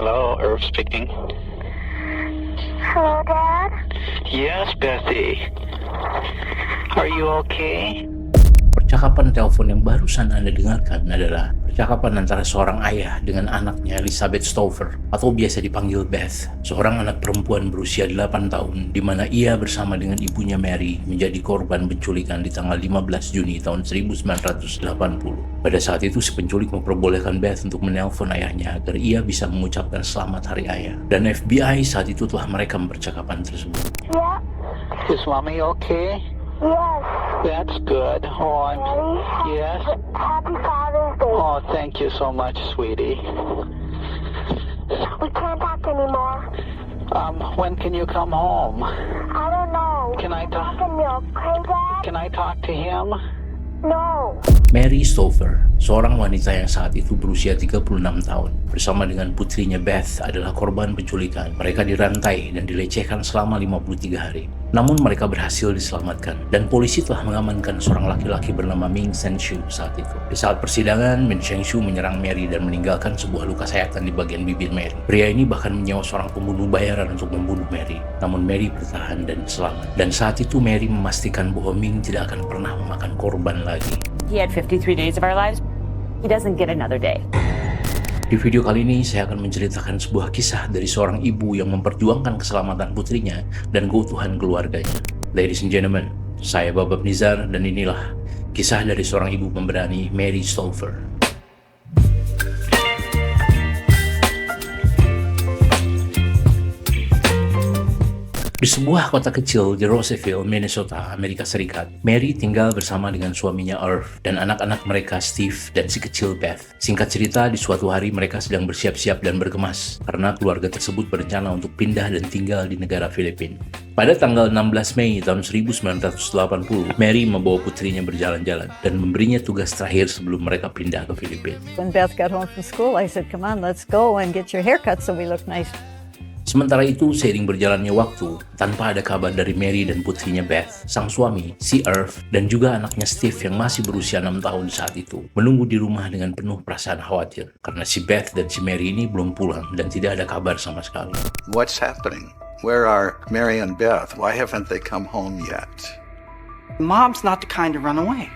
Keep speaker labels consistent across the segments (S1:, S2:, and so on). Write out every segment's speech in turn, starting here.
S1: Hello, Irv speaking.
S2: Hello, Dad?
S1: Yes, Bethy. Are you okay?
S3: Percakapan telepon yang barusan Anda dengarkan adalah percakapan antara seorang ayah dengan anaknya Elizabeth Stover atau biasa dipanggil Beth, seorang anak perempuan berusia 8 tahun di mana ia bersama dengan ibunya Mary menjadi korban penculikan di tanggal 15 Juni tahun 1980. Pada saat itu si penculik memperbolehkan Beth untuk menelpon ayahnya agar ia bisa mengucapkan selamat hari ayah, dan FBI saat itu telah merekam percakapan tersebut.
S2: Yeah?
S1: Is Mommy okay?
S2: Yes.
S1: That's good. Oh,
S2: Daddy?
S1: yes.
S2: Happy Father's Day.
S1: Oh, thank you so much, sweetie.
S2: We can't talk anymore.
S1: When can you come home?
S2: I don't know.
S1: Can I talk?
S2: Talk to me, okay, Dad?
S1: Can I talk to him?
S2: No.
S3: Mary Stover, seorang wanita yang saat itu berusia 36 tahun, bersama dengan putrinya Beth adalah korban penculikan. Mereka dirantai dan dilecehkan selama 53 hari. Namun mereka berhasil diselamatkan, dan polisi telah mengamankan seorang laki-laki bernama Ming Zhenshu saat itu. Di saat persidangan, Ming Zhenshu menyerang Mary dan meninggalkan sebuah luka sayatan di bagian bibir Mary. Pria ini bahkan menyewa seorang pembunuh bayaran untuk membunuh Mary. Namun Mary bertahan dan selamat. Dan saat itu Mary memastikan bahwa Ming tidak akan pernah memakan korban lagi.
S4: He had 53 days of our lives. He doesn't get another day.
S3: Di video kali ini saya akan menceritakan sebuah kisah dari seorang ibu yang memperjuangkan keselamatan putrinya dan keutuhan keluarganya. Ladies and gentlemen, saya Babab Nizar dan inilah kisah dari seorang ibu pemberani, Mary Stover. Di sebuah kota kecil di Roseville, Minnesota, Amerika Serikat, Mary tinggal bersama dengan suaminya Irv dan anak-anak mereka Steve dan si kecil Beth. Singkat cerita, di suatu hari mereka sedang bersiap-siap dan berkemas karena keluarga tersebut berencana untuk pindah dan tinggal di negara Filipina. Pada tanggal 16 Mei tahun 1980, Mary membawa putrinya berjalan-jalan dan memberinya tugas terakhir sebelum mereka pindah ke Filipina.
S5: When Beth got home from school, I said, "Come on, let's go and get your haircut so we look nice."
S3: Sementara itu, seiring berjalannya waktu, tanpa ada kabar dari Mary dan putrinya Beth, sang suami, si Irv, dan juga anaknya Steve yang masih berusia 6 tahun saat itu, menunggu di rumah dengan penuh perasaan khawatir, karena si Beth dan si Mary ini belum pulang dan tidak ada kabar sama sekali.
S6: What's happening? Where are Mary and Beth? Why haven't they come home yet?
S7: Mom's not the kind to run away.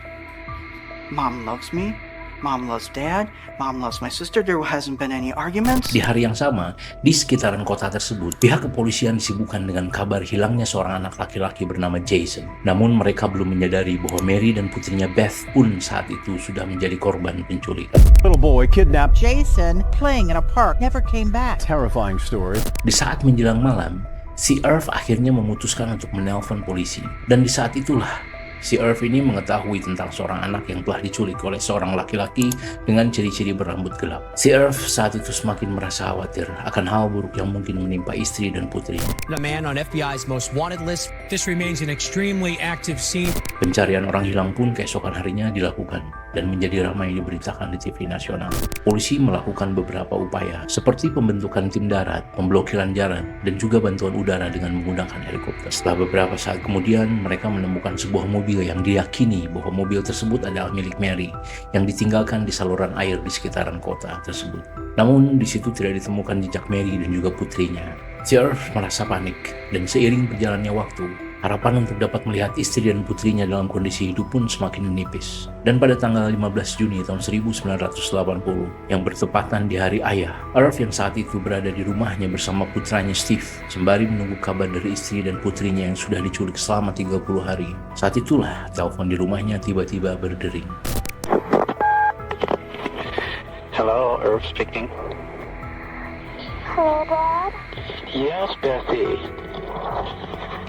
S7: Mom loves me. Mom loves Dad. Mom loves my sister. There hasn't been any arguments.
S3: Di hari yang sama, di sekitaran kota tersebut, pihak kepolisian disibukkan dengan kabar hilangnya seorang anak laki-laki bernama Jason. Namun mereka belum menyadari bahwa Mary dan putrinya Beth pun saat itu sudah menjadi korban penculikan.
S8: Little boy kidnapped.
S9: Jason playing in a park never came back.
S8: Terrifying story.
S3: Di saat menjelang malam, si Irv akhirnya memutuskan untuk menelpon polisi. Dan di saat itulah, si Irv ini mengetahui tentang seorang anak yang telah diculik oleh seorang laki-laki dengan ciri-ciri berambut gelap. Si Irv saat itu semakin merasa khawatir akan hal buruk yang mungkin menimpa istri dan putrinya.
S10: A man on FBI's most wanted list. This remains an extremely active scene.
S3: Pencarian orang hilang pun keesokan harinya dilakukan dan menjadi ramai diberitakan di TV nasional. Polisi melakukan beberapa upaya seperti pembentukan tim darat, pemblokiran jalan, dan juga bantuan udara dengan menggunakan helikopter. Setelah beberapa saat kemudian, mereka menemukan sebuah mobil yang diyakini bahwa mobil tersebut adalah milik Mary yang ditinggalkan di saluran air di sekitaran kota tersebut. Namun di situ tidak ditemukan jejak Mary dan juga putrinya. Si Irv merasa panik dan seiring berjalannya waktu, harapan untuk dapat melihat istri dan putrinya dalam kondisi hidup pun semakin menipis. Dan pada tanggal 15 Juni tahun 1980, yang bertepatan di hari ayah, Irv yang saat itu berada di rumahnya bersama putranya Steve, sembari menunggu kabar dari istri dan putrinya yang sudah diculik selama 30 hari. Saat itulah telepon di rumahnya tiba-tiba berdering.
S1: Hello, Irv speaking.
S2: Hello, Dad?
S1: Yes, Bethy.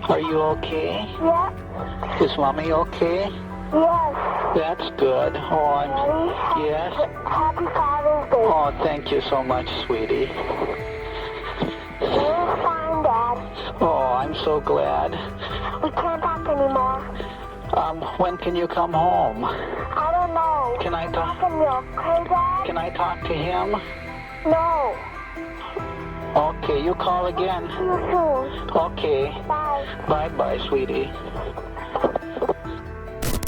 S1: Are you okay?
S2: Yeah?
S1: Is Mommy okay?
S2: Yes.
S1: That's good. Oh,
S2: Daddy?
S1: yes.
S2: Happy Father's Day.
S1: Oh, thank you so much, sweetie.
S2: We're fine, Dad.
S1: Oh, I'm so glad.
S2: We can't talk anymore.
S1: When can you come home?
S2: I don't know.
S1: Can I talk?
S2: Talk to me, okay, Dad?
S1: Can I talk to him?
S2: No.
S1: Okay, you call again.
S2: See you soon.
S1: Okay.
S2: Bye.
S1: Bye-bye, sweetie.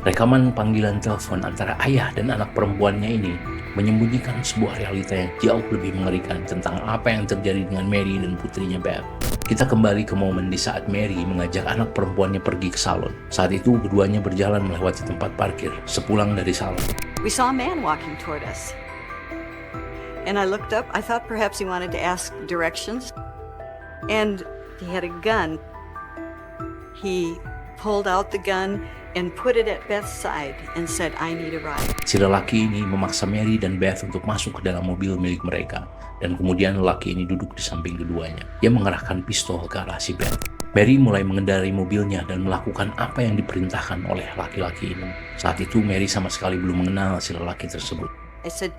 S3: Rekaman panggilan telepon antara ayah dan anak perempuannya ini menyembunyikan sebuah realita yang jauh lebih mengerikan tentang apa yang terjadi dengan Mary dan putrinya Beth. Kita kembali ke momen di saat Mary mengajak anak perempuannya pergi ke salon. Saat itu keduanya berjalan melewati tempat parkir sepulang dari salon.
S5: We saw a man walking toward us. And I looked up. I thought perhaps he wanted to ask directions. And he had a gun. He pulled out the gun and put it at Beth's side and said, I need a ride.
S3: Si lelaki ini memaksa Mary dan Beth untuk masuk ke dalam mobil milik mereka. Dan kemudian lelaki ini duduk di samping keduanya. Dia mengerahkan pistol ke arah si Beth. Mary mulai mengendarai mobilnya dan melakukan apa yang diperintahkan oleh laki-laki ini. Saat itu Mary sama sekali belum mengenal si lelaki tersebut.
S5: I said,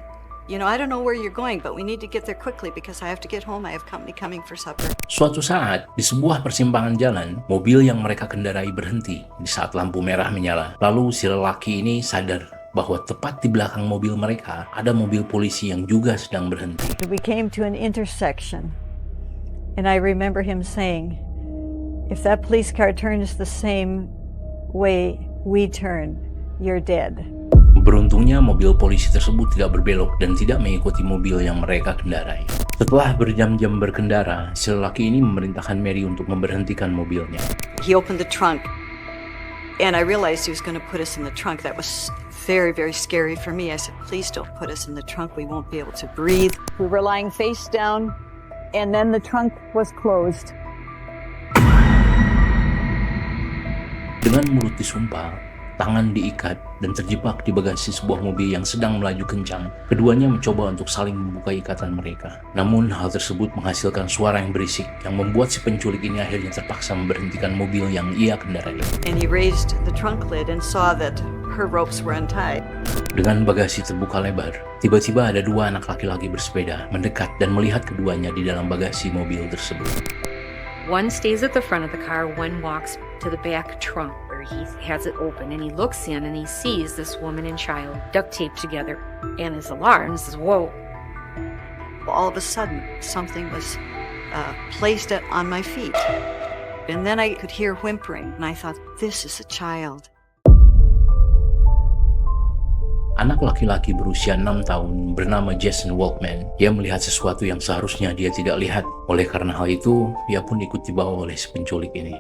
S5: you know, I don't know where you're going, but we need to get there quickly because I have to get home. I have company coming for supper.
S3: Suatu saat, di sebuah persimpangan jalan, mobil yang mereka kendarai berhenti di saat lampu merah menyala. Lalu si lelaki ini sadar bahwa tepat di belakang mobil mereka ada mobil polisi yang juga sedang berhenti.
S5: We came to an intersection, and I remember him saying, if that police car turns the same way we turn, you're dead.
S3: Beruntungnya mobil polisi tersebut tidak berbelok dan tidak mengikuti mobil yang mereka kendarai. Setelah berjam-jam berkendara, si lelaki ini memerintahkan Mary untuk memberhentikan mobilnya.
S5: He opened the trunk, and I realized he was going to put us in the trunk. That was very, very scary for me. I said, please don't put us in the trunk. We won't be able to breathe. We were lying face down, and then the trunk was closed.
S3: Dengan mulut disumpal, tangan diikat, dan terjebak di bagasi sebuah mobil yang sedang melaju kencang, keduanya mencoba untuk saling membuka ikatan mereka. Namun hal tersebut menghasilkan suara yang berisik yang membuat si penculik ini akhirnya terpaksa memberhentikan mobil yang ia kendarai.
S5: And he raised the trunk lid and saw that her ropes were untied.
S3: Dengan bagasi terbuka lebar, tiba-tiba ada dua anak laki-laki bersepeda mendekat dan melihat keduanya di dalam bagasi mobil tersebut.
S11: One stays at the front of the car, one walks to the back trunk where he has it open, and he looks in and he sees this woman and child duct taped together, and is alarmed and says, whoa.
S5: All of a sudden, something was placed on my feet, and then I could hear whimpering, and I thought, this is a child.
S3: Anak laki-laki berusia 6 tahun bernama Jason Walkman. Dia melihat sesuatu yang seharusnya dia tidak lihat. Oleh karena hal itu, dia pun ikut dibawa oleh si penculik ini.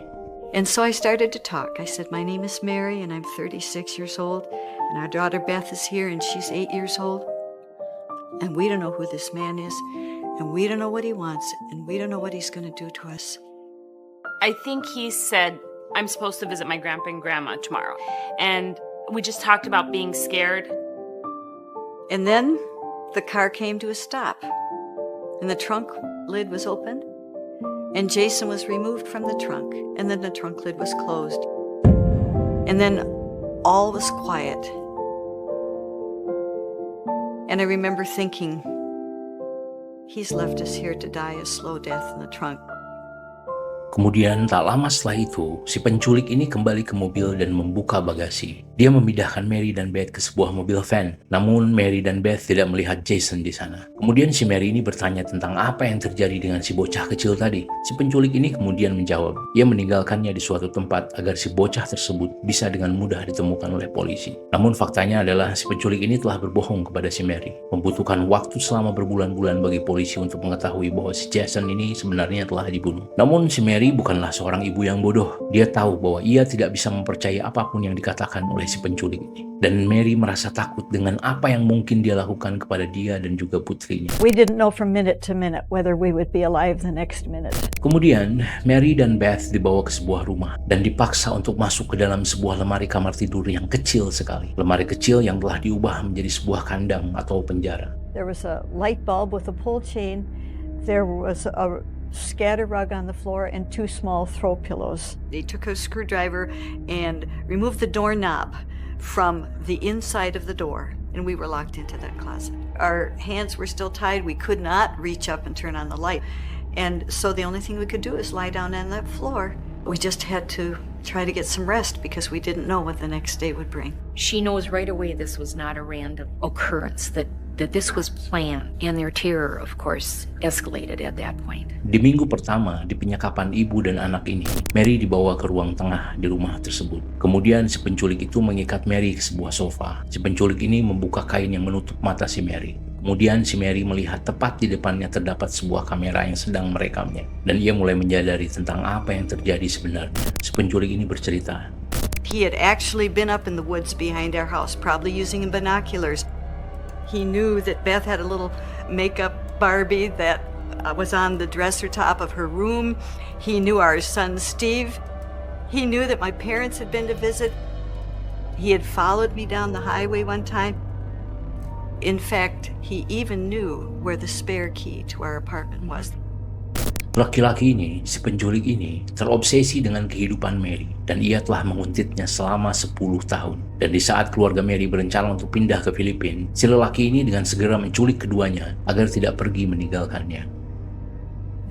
S5: And so I started to talk. I said, my name is Mary and I'm 36 years old. And our daughter Beth is here and she's 8 years old. And we don't know who this man is. And we don't know what he wants. And we don't know what he's going to do to us.
S12: I think he said, I'm supposed to visit my grandpa and grandma tomorrow. And we just talked about being scared.
S5: And then the car came to a stop. And the trunk lid was opened. And Jason was removed from the trunk. And then the trunk lid was closed. And then all was quiet. And I remember thinking, he's left us here to die a slow death in the trunk.
S3: Kemudian tak lama setelah itu, si penculik ini kembali ke mobil dan membuka bagasi. Dia memindahkan Mary dan Beth ke sebuah mobil van. Namun Mary dan Beth tidak melihat Jason di sana. Kemudian si Mary ini bertanya tentang apa yang terjadi dengan si bocah kecil tadi. Si penculik ini kemudian menjawab, ia meninggalkannya di suatu tempat agar si bocah tersebut bisa dengan mudah ditemukan oleh polisi. Namun faktanya adalah si penculik ini telah berbohong kepada si Mary. Membutuhkan waktu selama berbulan-bulan bagi polisi untuk mengetahui bahwa si Jason ini sebenarnya telah dibunuh. Namun si Mary bukanlah seorang ibu yang bodoh. Dia tahu bahwa ia tidak bisa mempercayai apapun yang dikatakan oleh si penculik ini. Dan Mary merasa takut dengan apa yang mungkin dia lakukan kepada dia dan juga putrinya.
S5: We didn't know from minute to minute whether we would be alive the next minute.
S3: Kemudian, Mary dan Beth dibawa ke sebuah rumah dan dipaksa untuk masuk ke dalam sebuah lemari kamar tidur yang kecil sekali. Lemari kecil yang telah diubah menjadi sebuah kandang atau penjara.
S5: There was a light bulb with a pull chain. There was a scatter rug on the floor and 2 small throw pillows. They took a screwdriver and removed the doorknob from the inside of the door, and we were locked into that closet. Our hands were still tied. We could not reach up and turn on the light. And so the only thing we could do is lie down on that floor. We just had to try to get some rest because we didn't know what the next day would bring.
S11: She knows right away this was not a random occurrence, that that this was planned, and their terror, of course, escalated at that point.
S3: Di minggu pertama di penyekapan ibu dan anak ini, Mary dibawa ke ruang tengah di rumah tersebut. Kemudian si penculik itu mengikat Mary ke sebuah sofa. Si penculik ini membuka kain yang menutup mata si Mary. Kemudian si Mary melihat tepat di depannya terdapat sebuah kamera yang sedang merekamnya. Dan ia mulai menyadari tentang apa yang terjadi sebenarnya. Si penculik ini bercerita.
S5: He had actually been up in the woods behind our house, probably using binoculars. He knew that Beth had a little makeup Barbie that was on the dresser top of her room. He knew our son Steve. He knew that my parents had been to visit. He had followed me down the highway one time. In fact, he even knew where the spare key to our apartment was.
S3: Laki-laki ini, si penculik ini, terobsesi dengan kehidupan Mary dan ia telah menguntitnya selama 10 tahun. Dan di saat keluarga Mary berencana untuk pindah ke Filipina, si lelaki ini dengan segera menculik keduanya agar tidak pergi meninggalkannya.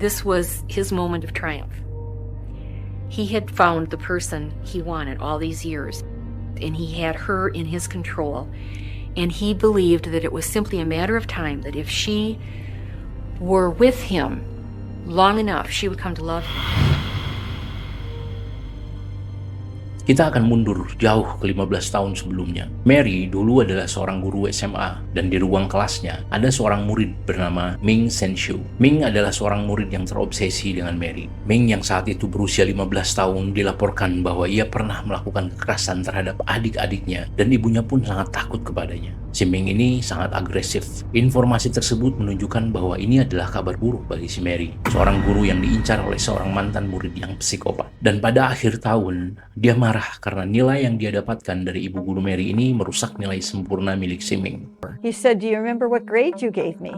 S11: This was his moment of triumph. He had found the person he wanted all these years, and he had her in his control, and he believed that it was simply a matter of time that if she were with him long enough, she would come to love him.
S3: Kita akan mundur jauh ke 15 tahun sebelumnya. Mary dulu adalah seorang guru SMA dan di ruang kelasnya ada seorang murid bernama Ming Senshu. Ming adalah seorang murid yang terobsesi dengan Mary. Ming yang saat itu berusia 15 tahun dilaporkan bahwa ia pernah melakukan kekerasan terhadap adik-adiknya dan ibunya pun sangat takut kepadanya. Si Ming ini sangat agresif. Informasi tersebut menunjukkan bahwa ini adalah kabar buruk bagi si Mary, seorang guru yang diincar oleh seorang mantan murid yang psikopat. Dan pada akhir tahun, dia marah karena nilai yang dia dapatkan dari ibu guru Mary ini merusak nilai sempurna milik si Ming.
S5: He said, "Do you remember what grade you gave me?"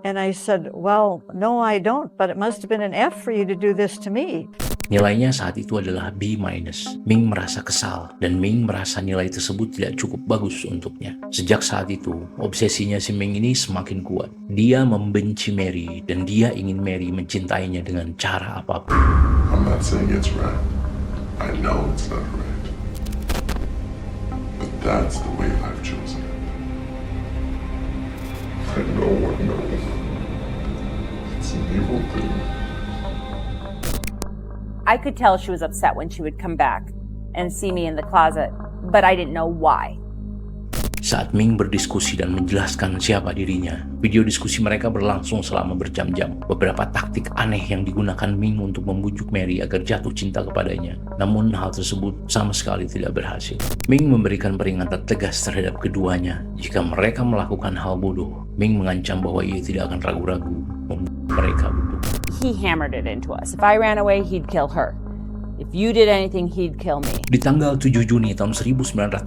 S5: And I said, "Well, no, I don't, but it must have been an F for you to do this to me."
S3: Nilainya saat itu adalah B-. Ming merasa kesal dan Ming merasa nilai tersebut tidak cukup bagus untuknya. Sejak saat itu, obsesinya si Ming ini semakin kuat. Dia membenci Mary dan dia ingin Mary mencintainya dengan cara apapun.
S13: I'm not saying it's right. I know it's not right. But that's the way I've chosen it. I know what knows. It's an evil thing.
S4: I could tell she was upset when she would come back and see me in the closet, but I didn't know why.
S3: Saat Ming berdiskusi dan menjelaskan siapa dirinya, video diskusi mereka berlangsung selama berjam-jam. Beberapa taktik aneh yang digunakan Ming untuk membujuk Mary agar jatuh cinta kepadanya. Namun hal tersebut sama sekali tidak berhasil. Ming memberikan peringatan tegas terhadap keduanya. Jika mereka melakukan hal bodoh, Ming mengancam bahwa ia tidak akan ragu-ragu membunuh mereka berdua.
S4: He hammered it into us. If I ran away, he'd kill her. If you did anything, he'd kill me.
S3: Di tanggal 7 Juni tahun 1980,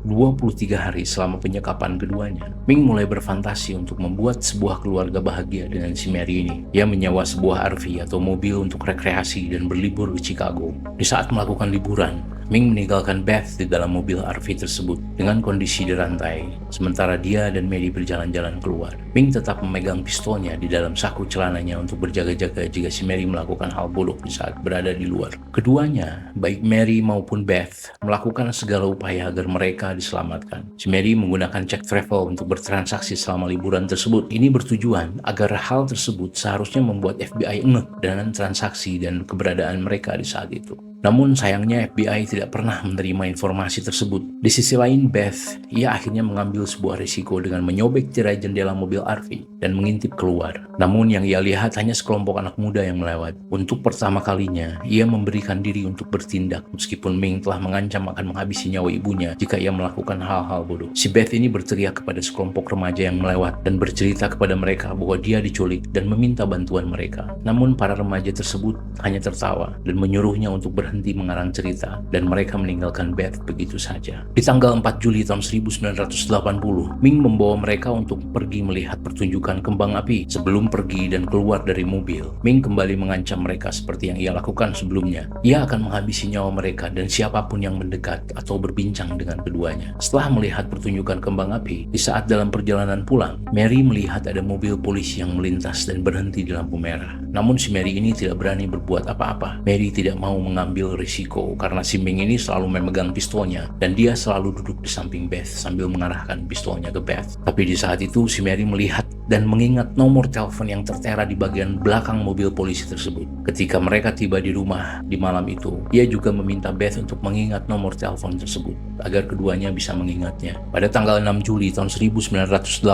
S3: 23 hari selama penyekapan keduanya, Ming mulai berfantasi untuk membuat sebuah keluarga bahagia dengan si Mary ini. Ia menyewa sebuah RV atau mobil untuk rekreasi dan berlibur ke Chicago. Di saat melakukan liburan, Ming meninggalkan Beth di dalam mobil RV tersebut dengan kondisi dirantai, sementara dia dan Mary berjalan-jalan keluar. Ming tetap memegang pistolnya di dalam saku celananya untuk berjaga-jaga jika si Mary melakukan hal bodoh di saat berada di luar. Keduanya, baik Mary maupun Beth, melakukan segala upaya agar mereka diselamatkan. Si Mary menggunakan cek travel untuk bertransaksi selama liburan tersebut. Ini bertujuan agar hal tersebut seharusnya membuat FBI ngeh dengan transaksi dan keberadaan mereka di saat itu. Namun sayangnya FBI tidak pernah menerima informasi tersebut. Di sisi lain Beth, ia akhirnya mengambil sebuah risiko dengan menyobek tirai jendela mobil RV dan mengintip keluar. Namun yang ia lihat hanya sekelompok anak muda yang melewat. Untuk pertama kalinya, ia memberikan diri untuk bertindak meskipun Ming telah mengancam akan menghabisi nyawa ibunya jika ia melakukan hal-hal bodoh. Si Beth ini berteriak kepada sekelompok remaja yang melewat dan bercerita kepada mereka bahwa dia diculik dan meminta bantuan mereka. Namun para remaja tersebut hanya tertawa dan menyuruhnya untuk berhenti mengarang cerita dan mereka meninggalkan Beth begitu saja. Di tanggal 4 Juli tahun 1980, Ming membawa mereka untuk pergi melihat pertunjukan kembang api sebelum Sebelum pergi dan keluar dari mobil, Ming kembali mengancam mereka seperti yang ia lakukan sebelumnya. Ia akan menghabisi nyawa mereka dan siapapun yang mendekat atau berbincang dengan keduanya. Setelah melihat pertunjukan kembang api, di saat dalam perjalanan pulang, Mary melihat ada mobil polisi yang melintas dan berhenti di lampu merah. Namun si Mary ini tidak berani berbuat apa-apa. Mary tidak mau mengambil risiko karena si Ming ini selalu memegang pistolnya dan dia selalu duduk di samping Beth sambil mengarahkan pistolnya ke Beth. Tapi di saat itu si Mary melihat dan mengingat nomor telepon yang tertera di bagian belakang mobil polisi tersebut. Ketika mereka tiba di rumah di malam itu, ia juga meminta Beth untuk mengingat nomor telepon tersebut agar keduanya bisa mengingatnya. Pada tanggal 6 Juli tahun 1980,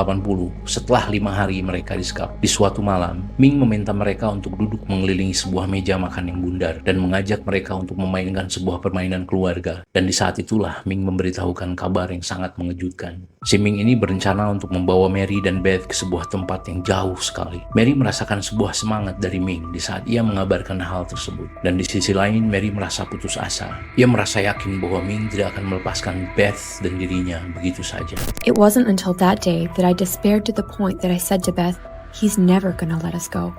S3: setelah 5 hari mereka disekap, di suatu malam, Ming meminta mereka untuk duduk mengelilingi sebuah meja makan yang bundar dan mengajak mereka untuk memainkan sebuah permainan keluarga. Dan di saat itulah Ming memberitahukan kabar yang sangat mengejutkan. Si Ming ini berencana untuk membawa Mary dan Beth ke sebuah tempat yang jauh sekali. Mary merasakan sebuah semangat dari Ming di saat ia mengabarkan hal tersebut. Dan di sisi lain, Mary merasa putus asa. Ia merasa yakin bahwa Ming tidak akan melepaskan Beth dan dirinya begitu saja.
S14: It wasn't until that day that I despaired to the point that I said to Beth, "He's never gonna let us go."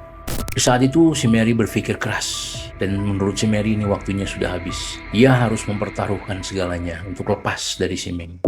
S3: Di saat itu, si Mary berpikir keras. Dan menurut si Mary ini waktunya sudah habis. Ia harus mempertaruhkan segalanya untuk lepas dari si Ming.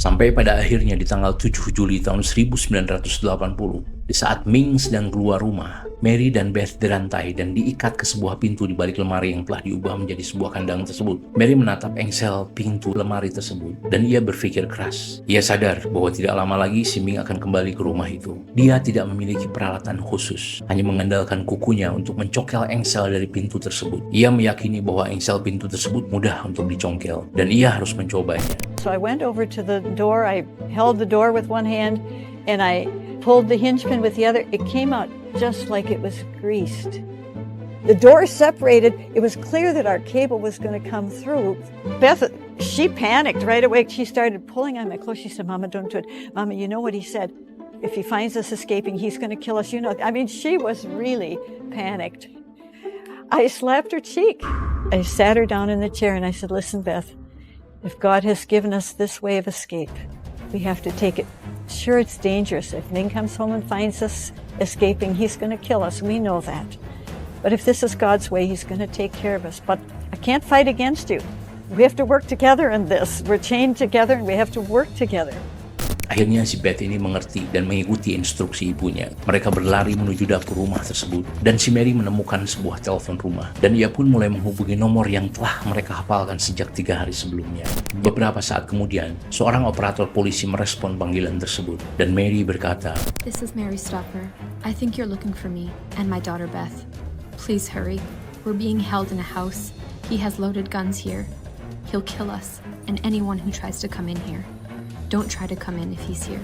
S3: Sampai pada akhirnya di tanggal 7 Juli tahun 1980, di saat Ming sedang keluar rumah, Mary dan Beth dirantai dan diikat ke sebuah pintu di balik lemari yang telah diubah menjadi sebuah kandang tersebut. Mary menatap engsel pintu lemari tersebut dan ia berpikir keras. Ia sadar bahwa tidak lama lagi si Ming akan kembali ke rumah itu. Dia tidak memiliki peralatan khusus, hanya mengandalkan kukunya untuk mencongkel engsel dari pintu tersebut. Ia meyakini bahwa engsel pintu tersebut mudah untuk dicongkel dan ia harus mencobanya.
S5: So I went over to the door, I held the door with one hand, and I pulled the hinge pin with the other. It came out just like it was greased. The door separated. It was clear that our cable was going to come through. Beth, she panicked right away. She started pulling on my clothes. She said, "Mama, don't do it. Mama, you know what he said? If he finds us escaping, he's going to kill us. You know." I mean, she was really panicked. I slapped her cheek. I sat her down in the chair and I said, "Listen, Beth, if God has given us this way of escape, we have to take it. Sure, it's dangerous. If Ming comes home and finds us escaping, he's going to kill us. We know that. But if this is God's way, he's going to take care of us. But I can't fight against you. We have to work together in this. We're chained together and we have to work together."
S3: Akhirnya si Beth ini mengerti dan mengikuti instruksi ibunya. Mereka berlari menuju dapur rumah tersebut dan si Mary menemukan sebuah telepon rumah dan ia pun mulai menghubungi nomor yang telah mereka hafalkan sejak 3 hari sebelumnya. Beberapa saat kemudian, seorang operator polisi merespon panggilan tersebut dan Mary berkata,
S14: "This is Mary Stopper. I think you're looking for me and my daughter Beth. Please hurry. We're being held in a house. He has loaded guns here. He'll kill us and anyone who tries to come in here. Don't try to come in if he's here."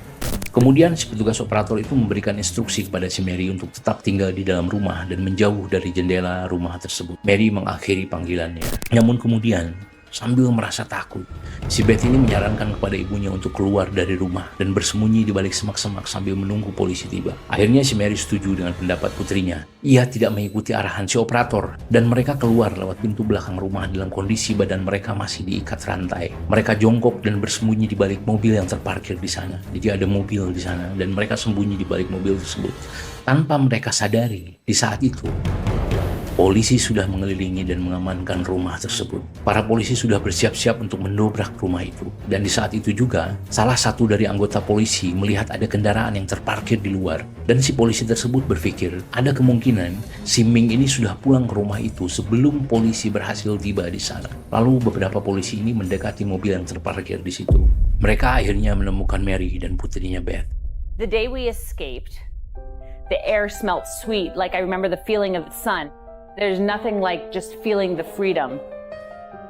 S3: Kemudian si petugas operator itu memberikan instruksi kepada si Mary untuk tetap tinggal di dalam rumah dan menjauh dari jendela rumah tersebut. Mary mengakhiri panggilannya. Namun kemudian, sambil merasa takut, si Beth ini menyarankan kepada ibunya untuk keluar dari rumah dan bersembunyi di balik semak-semak sambil menunggu polisi tiba. Akhirnya si Mary setuju dengan pendapat putrinya. Ia tidak mengikuti arahan si operator dan mereka keluar lewat pintu belakang rumah dalam kondisi badan mereka masih diikat rantai. Mereka jongkok dan bersembunyi di balik mobil yang terparkir di sana. Jadi ada mobil di sana dan mereka sembunyi di balik mobil tersebut. Tanpa mereka sadari, di saat itu polisi sudah mengelilingi dan mengamankan rumah tersebut. Para polisi sudah bersiap-siap untuk mendobrak rumah itu. Dan di saat itu juga, salah satu dari anggota polisi melihat ada kendaraan yang terparkir di luar. Dan si polisi tersebut berpikir, ada kemungkinan si Ming ini sudah pulang ke rumah itu sebelum polisi berhasil tiba di sana. Lalu beberapa polisi ini mendekati mobil yang terparkir di situ. Mereka akhirnya menemukan Mary dan putrinya Beth.
S4: The day we escaped, the air smelled sweet, like I remember the feeling of the sun. There's nothing like just feeling the freedom.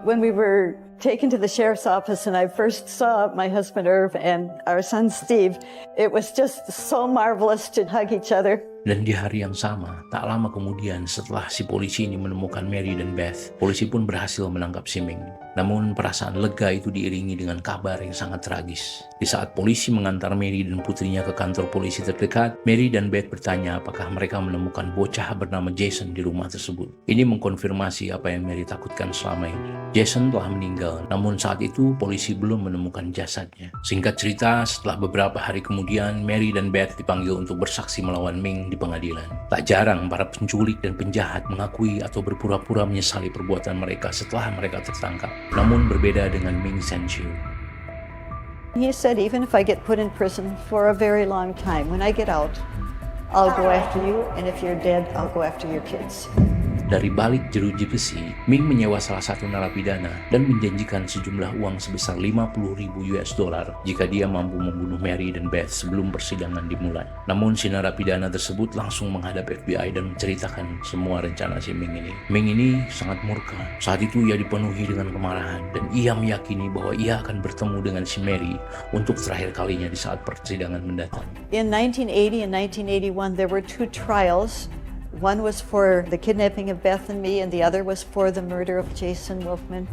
S5: When we were taken to the sheriff's office and I first saw my husband Irv and our son Steve, it was just so marvelous to hug each other.
S3: Dan di hari yang sama, tak lama kemudian setelah si polisi ini menemukan Mary dan Beth, polisi pun berhasil menangkap si Ming. Namun perasaan lega itu diiringi dengan kabar yang sangat tragis. Di saat polisi mengantar Mary dan putrinya ke kantor polisi terdekat, Mary dan Beth bertanya apakah mereka menemukan bocah bernama Jason di rumah tersebut. Ini mengkonfirmasi apa yang Mary takutkan selama ini. Jason telah meninggal meninggal, namun saat itu polisi belum menemukan jasadnya. Singkat cerita, setelah beberapa hari kemudian, Mary dan Beth dipanggil untuk bersaksi melawan Ming di pengadilan. Tak jarang para penculik dan penjahat mengakui atau berpura-pura menyesali perbuatan mereka setelah mereka tertangkap. Namun berbeda dengan Ming Sanchiu.
S5: He said, even if I get put in prison for a very long time, when I get out, I'll go after you, and if you're dead, I'll go after your kids.
S3: Dari balik jeruji besi, Ming menyewa salah satu narapidana dan menjanjikan sejumlah uang sebesar 50.000 US dollar jika dia mampu membunuh Mary dan Beth sebelum persidangan dimulai. Namun si narapidana tersebut langsung menghadap FBI dan menceritakan semua rencana si Ming ini. Ming ini sangat murka. Saat itu ia dipenuhi dengan kemarahan dan ia meyakini bahwa ia akan bertemu dengan si Mary untuk terakhir kalinya di saat persidangan mendatang.
S5: In 1980 and 1981, there were 2 trials. One was for the kidnapping of Beth and me, and the other was for the murder of Jason Wolfman.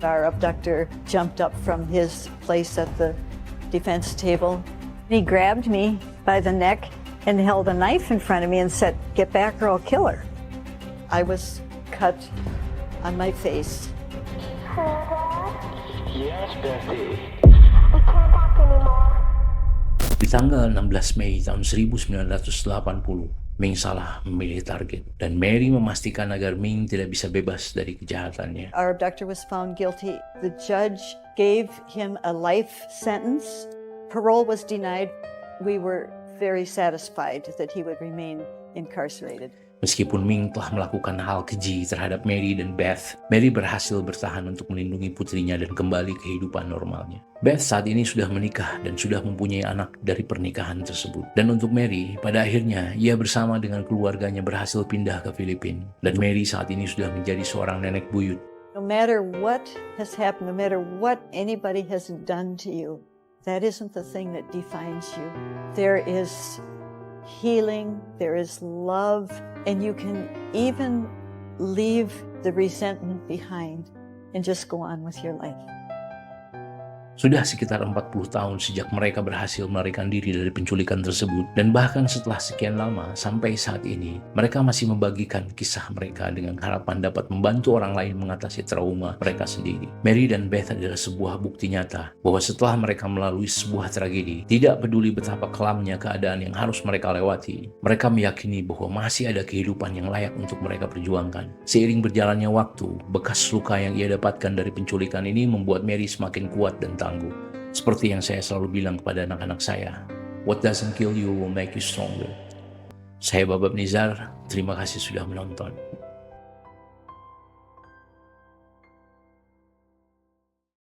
S5: Our abductor jumped up from his place at the defense table. He grabbed me by the neck and held a knife in front of me and said, "Get back or I'll kill her." I was cut on my face.
S1: Yes, Bethy.
S2: We can't talk anymore.
S3: Di tanggal 16 Mei tahun 1980, Ming salah memilih target dan Mary memastikan agar Ming tidak bisa bebas dari kejahatannya.
S5: Our abductor was found guilty. The judge gave him a life sentence. Parole was denied. We were very satisfied that he would remain incarcerated.
S3: Meskipun Ming telah melakukan hal keji terhadap Mary dan Beth, Mary berhasil bertahan untuk melindungi putrinya dan kembali kehidupan normalnya. Beth saat ini sudah menikah dan sudah mempunyai anak dari pernikahan tersebut. Dan untuk Mary, pada akhirnya ia bersama dengan keluarganya berhasil pindah ke Filipina. Dan Mary saat ini sudah menjadi seorang nenek buyut.
S5: No matter what has happened, no matter what anybody has done to you, that isn't the thing that defines you. There is healing, there is love, and you can even leave the resentment behind and just go on with your life.
S3: Sudah sekitar 40 tahun sejak mereka berhasil melarikan diri dari penculikan tersebut, dan bahkan setelah sekian lama sampai saat ini, mereka masih membagikan kisah mereka dengan harapan dapat membantu orang lain mengatasi trauma mereka sendiri. Mary dan Beth adalah sebuah bukti nyata bahwa setelah mereka melalui sebuah tragedi, tidak peduli betapa kelamnya keadaan yang harus mereka lewati, mereka meyakini bahwa masih ada kehidupan yang layak untuk mereka perjuangkan. Seiring berjalannya waktu, bekas luka yang ia dapatkan dari penculikan ini membuat Mary semakin kuat dan tangguh. Seperti yang saya selalu bilang kepada anak-anak saya, what doesn't kill you will make you stronger. Saya Babab Nizar, terima kasih sudah menonton.